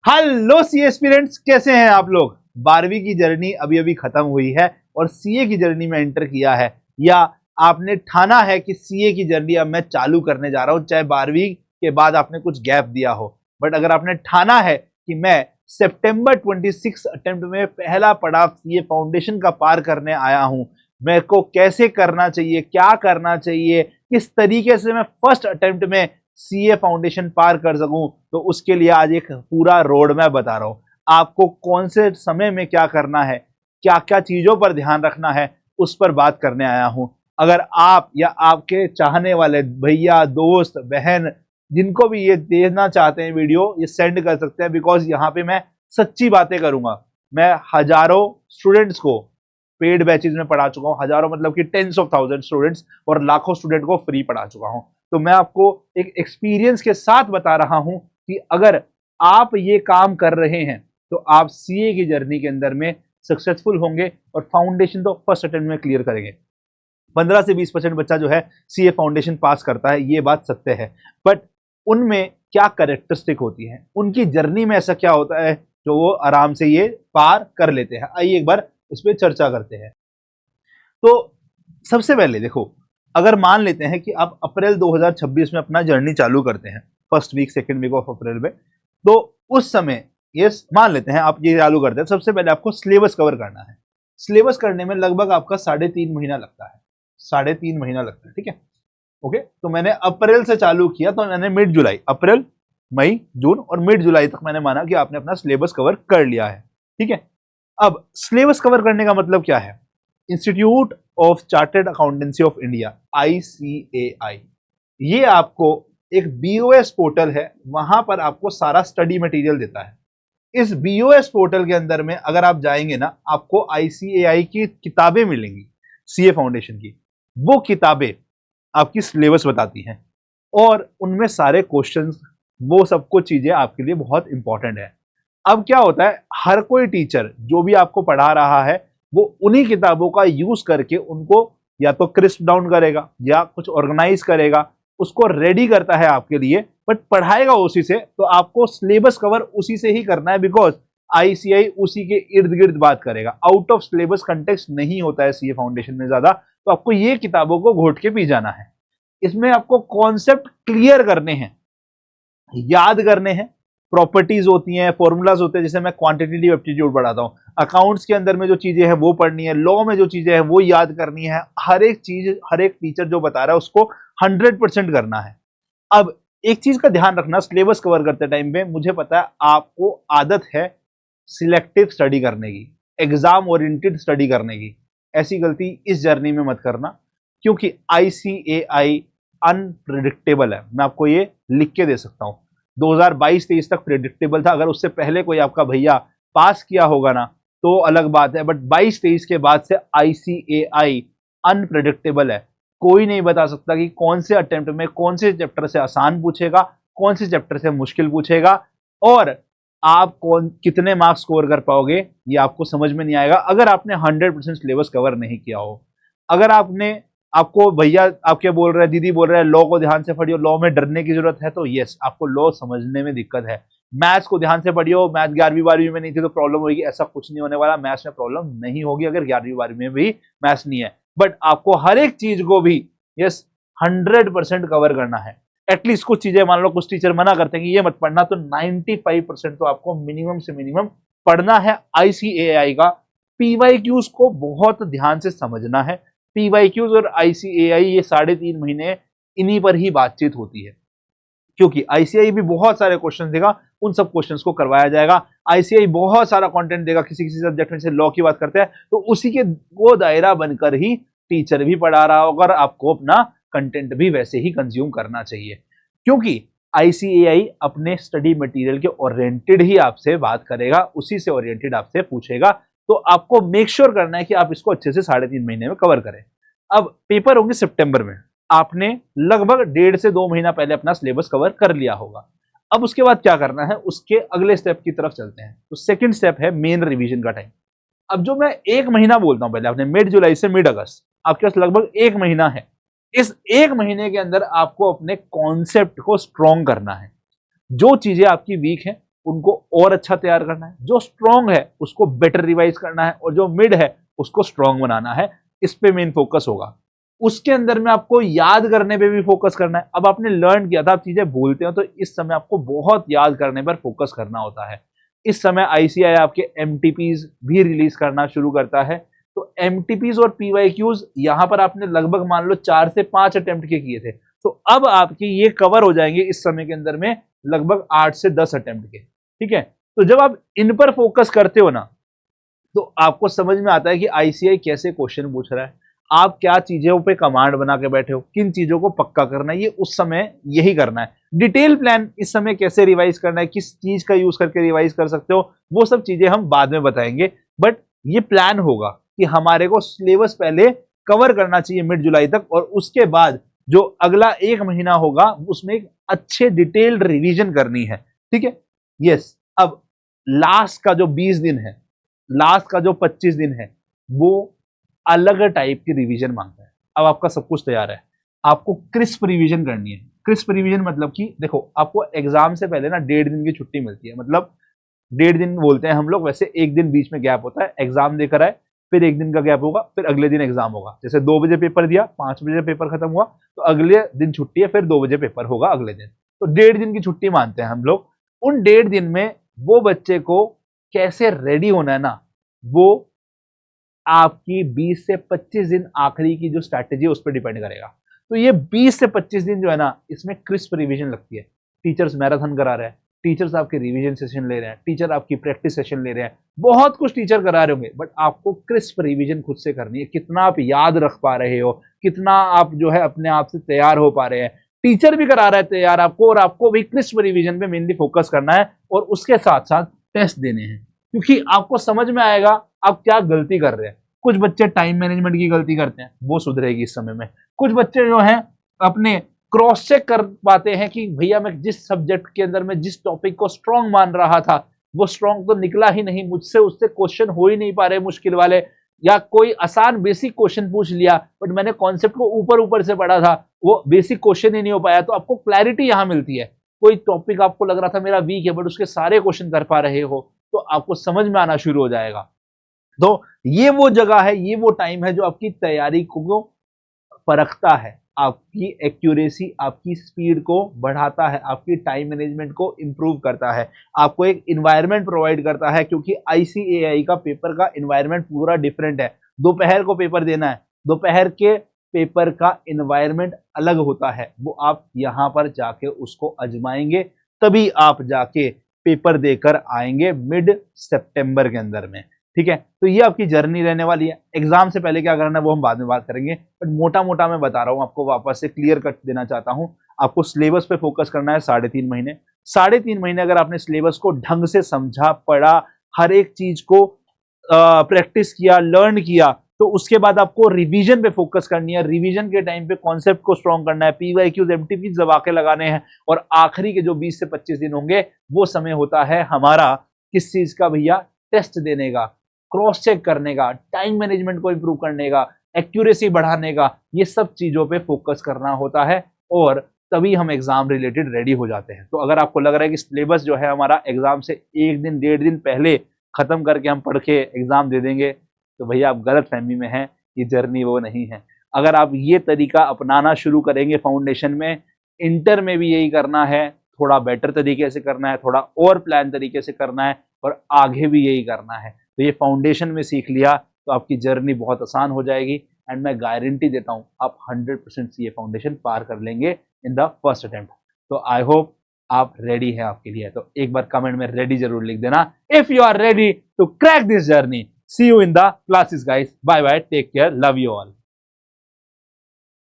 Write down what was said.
Hello सी aspirants, कैसे हैं आप लोग। 12वीं की जर्नी अभी अभी खत्म हुई है और सीए की जर्नी में एंटर किया है, या आपने ठाना है कि सीए की जर्नी अब मैं चालू करने जा रहा हूं, चाहे 12वीं के बाद आपने कुछ गैप दिया हो। बट अगर आपने ठाना है कि मैं सितंबर 26 अटेम्प्ट में पहला पड़ाव सीए फाउंडेशन का पार करने आया हूं, मेरे को कैसे करना चाहिए, क्या करना चाहिए, किस तरीके से मैं फर्स्ट अटेम्प्ट में सीए फाउंडेशन पार कर सकूं, तो उसके लिए आज एक पूरा रोड मैप बता रहा हूं। आपको कौन से समय में क्या करना है, क्या क्या चीजों पर ध्यान रखना है, उस पर बात करने आया हूं। अगर आप या आपके चाहने वाले भैया, दोस्त, बहन, जिनको भी ये देखना चाहते हैं वीडियो, ये सेंड कर सकते हैं, बिकॉज यहाँ पे मैं सच्ची बातें करूंगा। मैं हजारों स्टूडेंट्स को पेड बैचेज में पढ़ा चुका हूं, हजारों मतलब कि टेंस ऑफ थाउजेंड स्टूडेंट्स, और लाखों स्टूडेंट को फ्री पढ़ा चुका हूं। तो मैं आपको एक एक्सपीरियंस के साथ बता रहा हूं कि अगर आप ये काम कर रहे हैं तो आप सीए की जर्नी के अंदर में सक्सेसफुल होंगे और फाउंडेशन तो फर्स्ट अटेम्प्ट में क्लियर करेंगे। 15 से 20% बच्चा जो है सीए फाउंडेशन पास करता है, ये बात सत्य है। बट उनमें क्या कैरेक्टरिस्टिक होती है, उनकी जर्नी में ऐसा क्या होता है जो वो आराम से ये पार कर लेते हैं। आइए एक बार इस पर चर्चा करते हैं। तो सबसे पहले देखो, अगर मान लेते हैं कि आप अप्रैल 2026 में अपना जर्नी चालू करते हैं, first week second week of April में, तो उस समय ये मान लेते हैं आप ये चालू करते हैं, सबसे पहले आपको सिलेबस कवर करना है। सिलेबस करने में लगभग आपका 3.5 महीना लगता है, 3.5 महीना लगता है, ठीक है। ओके, तो मैंने अप्रैल से चालू किया, तो मैंने मिड जुलाई, अप्रैल, मई, जून और मिड जुलाई तक मैंने माना कि आपने अपना सिलेबस कवर कर लिया है, ठीक है। अब सिलेबस कवर करने का मतलब क्या है? Institute of chartered accountancy of India, ICAI, ये आपको एक BOS पोर्टल है, वहां पर आपको सारा स्टडी मटेरियल देता है। इस BOS पोर्टल के अंदर में अगर आप जाएंगे ना, आपको ICAI की किताबें मिलेंगी, सीए फाउंडेशन की। वो किताबें आपकी सिलेबस बताती हैं और उनमें सारे क्वेश्चंस, वो सब कुछ चीजें आपके लिए बहुत इंपॉर्टेंट है। अब क्या होता है, हर कोई टीचर जो भी आपको पढ़ा रहा है वो उन्हीं किताबों का यूज करके उनको या तो क्रिस्प डाउन करेगा या कुछ ऑर्गेनाइज करेगा, उसको रेडी करता है आपके लिए, बट पढ़ाएगा उसी से। तो आपको सिलेबस कवर उसी से ही करना है, बिकॉज ICAI उसी के इर्द गिर्द बात करेगा। आउट ऑफ सिलेबस कंटेक्स्ट नहीं होता है सीए फाउंडेशन में ज्यादा, तो आपको ये किताबों को घोट के पी जाना है। इसमें आपको कॉन्सेप्ट क्लियर करने हैं, याद करने हैं। प्रॉपर्टीज होती हैं, फॉर्मूलाज होते हैं, जैसे मैं क्वांटिटेटिव एप्टीट्यूड पढ़ाता हूं। अकाउंट्स के अंदर में जो चीजें हैं वो पढ़नी है, लॉ में जो चीजें हैं वो याद करनी है। हर एक चीज, हर एक टीचर जो बता रहा है उसको 100% करना है। अब एक चीज का ध्यान रखना, सिलेबस कवर करते टाइम पे, मुझे पता है आपको आदत है सिलेक्टिव स्टडी करने की, एग्जाम ओरिएंटेड स्टडी करने की। ऐसी गलती इस जर्नी में मत करना, क्योंकि ICAI अनप्रिडिक्टेबल है। मैं आपको ये लिख के दे सकता हूं। 2022-23 तक प्रिडिक्टेबल था, अगर उससे पहले कोई आपका भैया पास किया होगा ना तो अलग बात है, बट 22-23 के बाद से ICAI अनप्रिडिक्टेबल है। कोई नहीं बता सकता कि कौन से अटेम्प्ट में कौन से चैप्टर से आसान पूछेगा, कौन से चैप्टर से मुश्किल पूछेगा, और आप कौन कितने मार्क्स स्कोर कर पाओगे ये आपको समझ में नहीं आएगा अगर आपने 100% सिलेबस कवर नहीं किया हो। अगर आपको भैया आपके बोल रहे हैं, दीदी बोल रहे हैं लॉ को ध्यान से पढ़ियो, लॉ में डरने की जरूरत है, तो यस, आपको लॉ समझने में दिक्कत है। मैथ्स को ध्यान से पढ़ियो, मैथ 11वीं 12वीं में नहीं थी तो प्रॉब्लम होगी, ऐसा कुछ नहीं होने वाला। मैथ्स में प्रॉब्लम नहीं होगी अगर 11वीं 12वीं में भी मैथ्स नहीं है। बट आपको हर एक चीज को भी यस 100% कवर करना है। एटलीस्ट कुछ चीजें, मान लो कुछ टीचर मना करते हैं कि ये मत पढ़ना, तो 95% तो आपको मिनिमम से मिनिमम पढ़ना है। ICAI का PYQs को बहुत ध्यान से समझना है। PYQs और ICAI ये 3.5 महीने इन्हीं पर ही बातचीत होती है, क्योंकि ICAI भी बहुत सारे क्वेश्चन देगा, उन सब क्वेश्चंस को करवाया जाएगा। ICAI बहुत सारा कंटेंट देगा, किसी किसी सब्जेक्ट में, से लॉ की बात करते हैं तो उसी के वो दायरा बनकर ही टीचर भी पढ़ा रहा होगा और आपको अपना कंटेंट भी वैसे ही कंज्यूम करना चाहिए, क्योंकि ICAI अपने स्टडी मटेरियल के ओरिएंटेड ही आपसे बात करेगा, उसी से ओरिएंटेड आपसे पूछेगा। तो आपको मेक श्योर करना है कि आप इसको अच्छे से 3.5 महीने में कवर करें। अब पेपर होंगे सितंबर में, आपने लगभग 1.5 से 2 महीना पहले अपना सिलेबस कवर कर लिया होगा। अब उसके बाद क्या करना है, उसके अगले स्टेप की तरफ चलते हैं। तो सेकंड स्टेप है मेन रिवीजन का टाइम। अब जो मैं 1 महीना बोलता हूं, पहले आपने मिड जुलाई से मिड अगस्त, आपके पास लगभग 1 महीना है। इस 1 महीने के अंदर आपको अपने कॉन्सेप्ट को स्ट्रॉन्ग करना है। जो चीजें आपकी वीक है उनको और अच्छा तैयार करना है, जो स्ट्रॉन्ग है उसको बेटर रिवाइज करना है, और जो मिड है उसको स्ट्रॉन्ग बनाना है। इस पे मेन फोकस होगा। उसके अंदर में आपको याद करने पे भी फोकस करना है। अब आपने लर्न किया था, आप चीजें भूलते हो, तो इस समय आपको बहुत याद करने पर फोकस करना होता है। इस समय आईसीआई आपके एमटीपीज भी रिलीज करना शुरू करता है। तो एमटीपीज और पीवाईक्यूज यहां पर आपने लगभग मान लो 4 से 5 अटेम्प्ट के किए थे, तो अब आपके ये कवर हो जाएंगे इस समय के अंदर में लगभग 8 से 10 अटेम्प्ट के। ठीक है, तो जब आप इन पर फोकस करते हो ना, तो आपको समझ में आता है कि आईसीआई कैसे क्वेश्चन पूछ रहा है, आप क्या चीजों पे कमांड बना के बैठे हो, किन चीजों को पक्का करना है, ये उस समय यही करना है। डिटेल प्लान इस समय कैसे रिवाइज करना है, किस चीज का यूज करके रिवाइज कर सकते हो, वो सब चीजें हम बाद में बताएंगे। बट ये प्लान होगा कि हमारे को सिलेबस पहले कवर करना चाहिए मिड जुलाई तक, और उसके बाद जो अगला 1 महीना होगा उसमें एक अच्छे डिटेल्ड रिवीजन करनी है। ठीक है, यस। अब लास्ट का जो 20 दिन है, लास्ट का जो 25 दिन है, वो अलग टाइप की रिवीजन मांगता है। अब आपका सब कुछ तैयार है, आपको क्रिस्प रिवीजन करनी है। क्रिस्प रिवीजन मतलब कि देखो, आपको एग्जाम से पहले ना 1.5 दिन की छुट्टी मिलती है, मतलब 1.5 दिन बोलते हैं हम लोग, वैसे 1 दिन बीच में गैप होता है, एग्जाम देकर आए, फिर 1 दिन का गैप होगा, फिर अगले दिन एग्जाम होगा। जैसे 2 बजे पेपर दिया, 5 बजे पेपर खत्म हुआ, तो अगले दिन छुट्टी है, फिर 2 बजे पेपर होगा अगले दिन। तो 1.5 दिन की छुट्टी मानते हैं हम लोग। उन 1.5 दिन में वो बच्चे को कैसे रेडी होना है ना, वो आपकी 20 से 25 दिन आखिरी की जो स्ट्रैटेजी है उस पर डिपेंड करेगा। तो ये 20 से 25 दिन जो है ना, इसमें क्रिस्प रिवीजन लगती है। टीचर्स मैराथन करा रहे हैं, टीचर्स आपके रिवीजन सेशन ले रहे हैं, टीचर आपकी प्रैक्टिस सेशन ले रहे हैं, बहुत कुछ टीचर करा रहे होंगे, बट आपको क्रिस्प रिवीजन खुद से करनी है। कितना आप याद रख पा रहे हो, कितना आप जो है अपने आप से तैयार हो पा रहे हैं। टीचर भी करा रहा है तैयार आपको, और आपको भी क्रिस्प रिवीजन पे मेनली फोकस करना है, और उसके साथ साथ टेस्ट देने हैं, क्योंकि आपको समझ में आएगा आप क्या गलती कर रहे हैं। कुछ बच्चे टाइम मैनेजमेंट की गलती करते हैं, वो सुधरेगी इस समय में। कुछ बच्चे जो हैं अपने क्रॉस चेक कर पाते हैं कि भैया मैं जिस सब्जेक्ट के अंदर में जिस टॉपिक को स्ट्रांग मान रहा था, वो स्ट्रांग तो निकला ही नहीं, मुझसे उससे क्वेश्चन हो ही नहीं पा रहे मुश्किल वाले, या कोई आसान बेसिक क्वेश्चन पूछ लिया बट मैंने कॉन्सेप्ट को ऊपर ऊपर से पढ़ा था, वो बेसिक क्वेश्चन ही नहीं हो पाया। तो आपको क्लैरिटी यहां मिलती है। कोई टॉपिक आपको लग रहा था मेरा वीक है, बट उसके सारे क्वेश्चन कर पा रहे हो, तो आपको समझ में आना शुरू हो जाएगा। तो ये वो जगह है, ये वो टाइम है जो आपकी तैयारी को परखता है, आपकी एक्यूरेसी, आपकी स्पीड को बढ़ाता है, आपकी टाइम मैनेजमेंट को इंप्रूव करता है, आपको एक इन्वायरमेंट प्रोवाइड करता है। क्योंकि आईसीएआई का पेपर का इन्वायरमेंट पूरा डिफरेंट है। दोपहर को पेपर देना है, दोपहर के पेपर का इन्वायरमेंट अलग होता है, वो आप यहां पर जाके उसको अजमाएंगे, तभी आप जाके पेपर देकर आएंगे मिड सितंबर के अंदर में। ठीक है, तो ये आपकी जर्नी रहने वाली है। एग्जाम से पहले क्या करना है वो हम बाद में बात करेंगे, बट मोटा मोटा मैं बता रहा हूं आपको, वापस से क्लियर कट देना चाहता हूं। आपको सिलेबस पे फोकस करना है 3.5 महीने। 3.5 महीने अगर आपने सिलेबस को ढंग से समझा, पढ़ा, हर एक चीज को प्रैक्टिस किया, लर्न किया, तो उसके बाद आपको रिवीजन पे फोकस करनी है। रिवीजन के टाइम पे कॉन्सेप्ट को स्ट्रॉन्ग करना है, पीवाईक्यूज एमटीपीज दबा के लगाने हैं, और आखिरी के जो 20 से 25 दिन होंगे वो समय होता है हमारा किस चीज का भैया, टेस्ट देने का, क्रॉस चेक करने का, टाइम मैनेजमेंट को इंप्रूव करने का, एक्यूरेसी बढ़ाने का, ये सब चीजों पे फोकस करना होता है, और तभी हम एग्जाम रिलेटेड रेडी हो जाते हैं। तो अगर आपको लग रहा है कि सिलेबस जो है हमारा एग्जाम से 1 दिन 1.5 दिन पहले खत्म करके हम पढ़ के एग्जाम दे देंगे, तो भैया आप गलत फहमी में हैं, ये जर्नी वो नहीं है। अगर आप ये तरीका अपनाना शुरू करेंगे फाउंडेशन में, इंटर में भी यही करना है, थोड़ा बेटर तरीके से करना है, थोड़ा और प्लान तरीके से करना है, और आगे भी यही करना है, तो ये फाउंडेशन में सीख लिया तो आपकी जर्नी बहुत आसान हो जाएगी। एंड मैं गारंटी देता हूं आप 100% ये फाउंडेशन पार कर लेंगे इन द फर्स्ट अटेम्प्ट। तो आई होप आप रेडी है आपके लिए। तो एक बार कमेंट में रेडी जरूर लिख देना, if you are ready to crack this journey. See you in the classes guys, bye bye, take care, love you all.